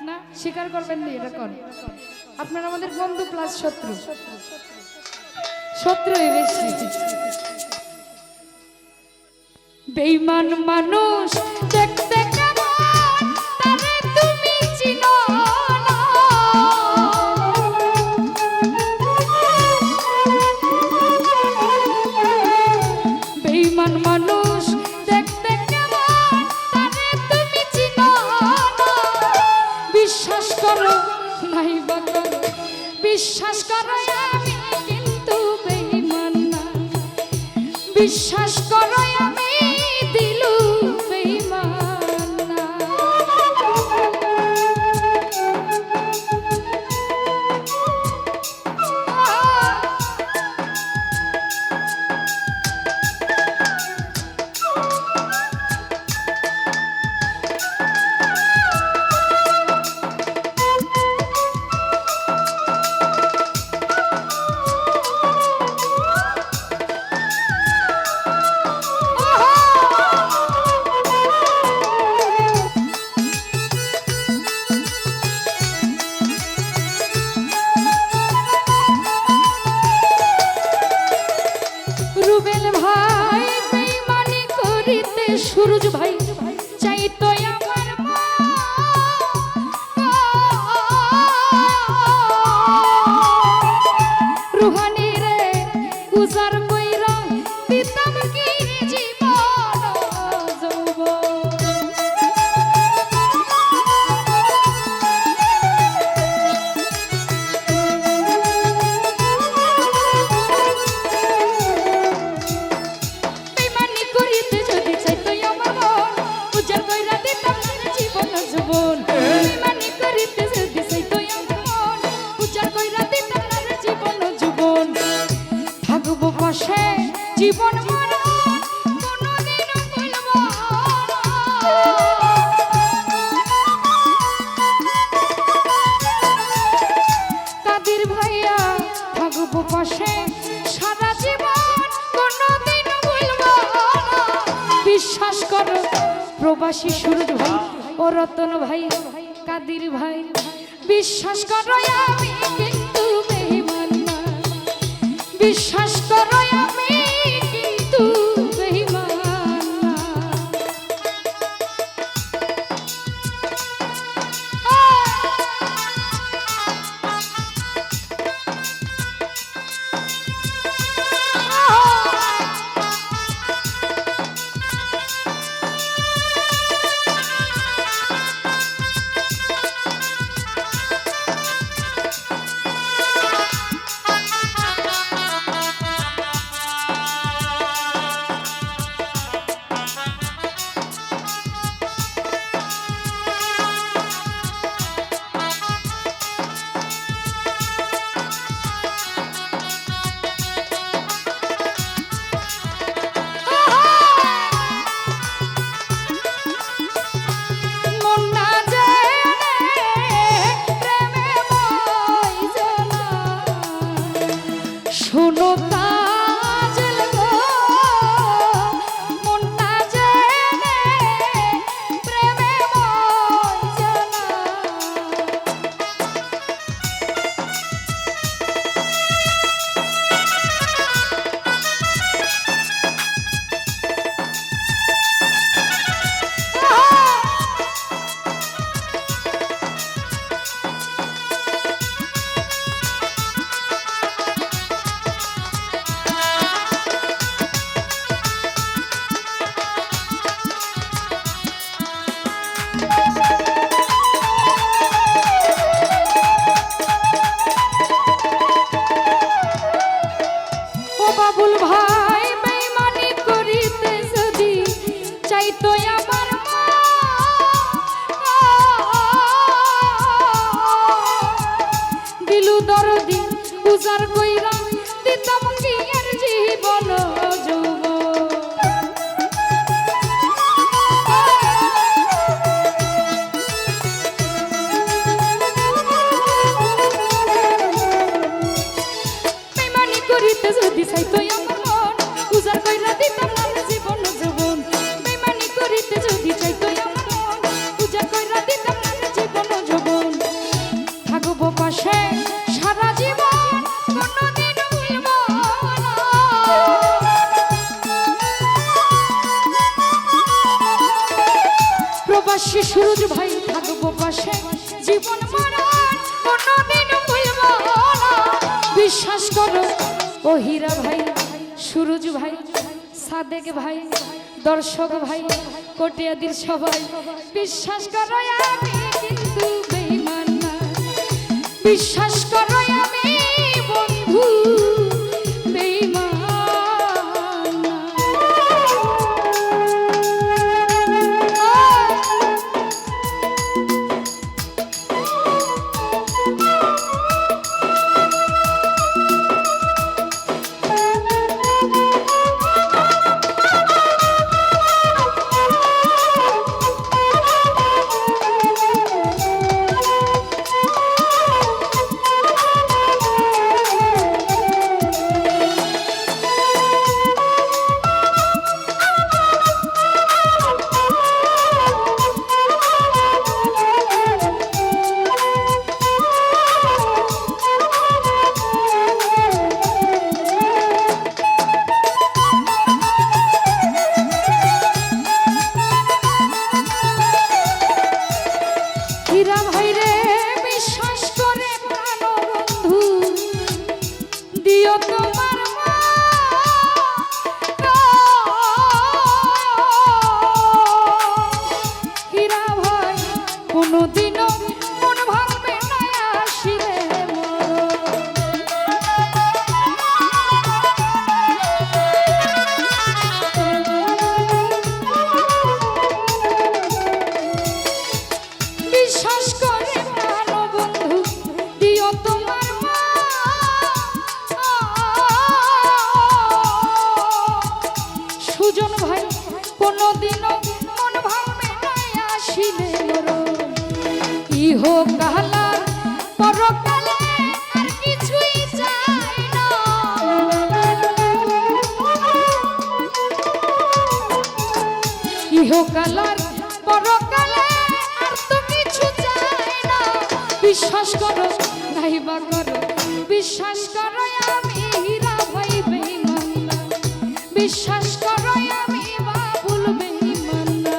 না স্বীকার করবেন না এটা কোন আপনারা আমাদের বন্ধু প্লাস শত্রু শত্রুই বেশি বেঈমান মানুষ দেখতে কেমন তারে তুমি চিনো না বেঈমান মানুষ দেখতে কেমন তারে তুমি চিনো না বিশ্বাস করো নাই বা করো বিশ্বাস করো আমি কিন্তু বেঈমান না বিশ্বাস করো আমি দিলু বেঈমান না সুরজ ভাই চাই তো আমার রুহানি রে গুজার কইরা দিতাম কি জীবন যৌবন বেঈমানি করিতে যদি চাইতো উজার কইরা দিতাম না জীবন যৌবন বেঈমানি করিতে যদি চাইতো আমার উজার কইরা দিতাম না জীবন যৌবন থাকবো পাশে জীবন মরণ কোনদিন ভুলব কাদের ভাইয়া থাকবো পাশে সারা জীবন কোনদিন ভুলব বিশ্বাস করো প্রবাসী সুরজ ভাই ও রতন ভাই কাদির ভাই বিশ্বাস করো আমি কিন্তু বেঈমান না বিশ্বাস করো আমি কিন্তু বেঈমান না শোনো তাজল গো মনটা জেনে প্রেমে মজনা বাবুল ভাই বেঈমানি করিতে যদি চাইতো আমার দিলু দরদি উজার কইরা দিতাম কি আর জীবন যৌবন বেঈমানি করিতে যদি চাইতো আমার মন উজার কইরা দিতাম না জীবন যৌবন বেঈমানি করিতে যদি চাইতো আমার মন উজার কইরা দিতাম না জীবন যৌবন সুরজ ভাই থাকবো পাশে জীবন মরণ কোনদিন ভুলব না বিশ্বাস করো ও হীরা ভাই সুরজ ভাই সাদেক ভাই দর্শক ভাই কোটিয়াদির সবাই বিশ্বাস করো আমি কিন্তু বেঈমান না বিশ্বাস করো আমি বন্ধু বেঈমান না হীরা ভাই রে বিশ্বাস করে প্রাণ বন্ধু দিও তোমার হীরা ভাই কোনদিনও মন ভাঙবে না আসিলে বিশ্বাস করে প্রাণ বন্ধু দিও তোমার সুজন ভাই কোনদিনও মন ভাঙবে না আসিলে ইহ কালার পরকালে আর কিছুই চাই না ইহ কালার পরকালে বিশ্বাস করো নাইবা করো বিশ্বাস করো আমি হীরা ভাই বেঈমান না বিশ্বাস করো আমি বাবুল বেঈমান না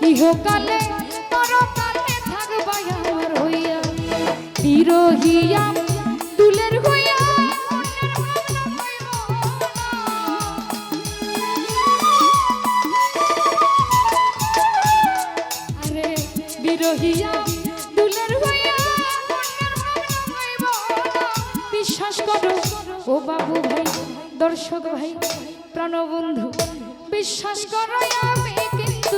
ইহকালে পরকালে থাকবা আমার হইয়া বিরহিয়া দুলের হইয়া আরে বিরহিয়া দুলের হইয়া বিশ্বাস করো ও বাবু ভাই দর্শক ভাই প্রাণবন্ধু বিশ্বাস করো আমি কিন্তু